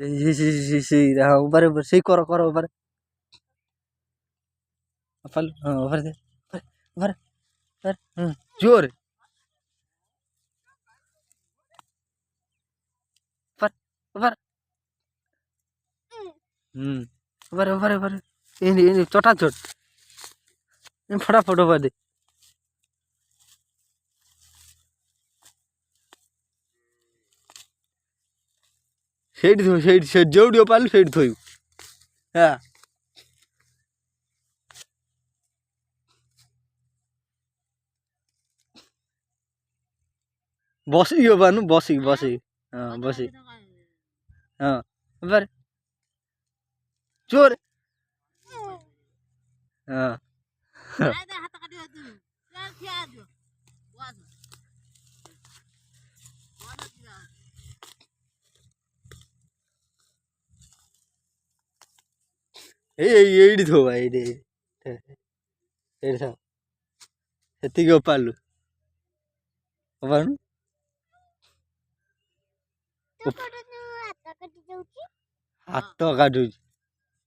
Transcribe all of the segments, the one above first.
ऊपर ऊपर सही करो करो ऊपर ऊपर हाँ ऊपर से ऊपर ऊपर जोर ऊपर ऊपर ऊपर ऊपर ऊपर ये छोटा छोट फटाफट ऊपर दे ସେଇଠି ଥୋଇ ସେଇଠି ସେ ଯୋଉଠି ପାରିଲୁ ସେଇଠି ଥୋଇବୁ ହଁ ବସିକି ପାରୁନୁ ବସିକି ବସିକି ହଁ ବସିକି ହଁ ऊपर जोर हाँ ଏଇଠି ଥୋ ଭାଇ ଏଇଠି ଏଇଠି ଥାଉ ସେତିକି ଓପାଡ଼ିଲୁ ଓପାଡୁନୁ ହାତ କାଟୁଛି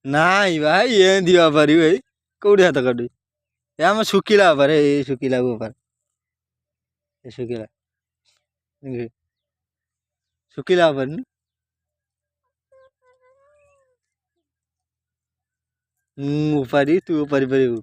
ନାଇଁ ଭାଇ ଏମିତି ପାରିବୁ ଏଇ କୋଉଠି ହାତ କାଟୁଛି ଏ ଆମ ଶୁଖିଲା ଉପରେ ଏଇ ଶୁଖିଲା ଉପରେ ଏ ଶୁଖିଲା ଶୁଖିଲା ଉପରେ ମୁଁ ଉପାଡ଼ି ତୁ ଉପାଡ଼ି ପାରିବୁ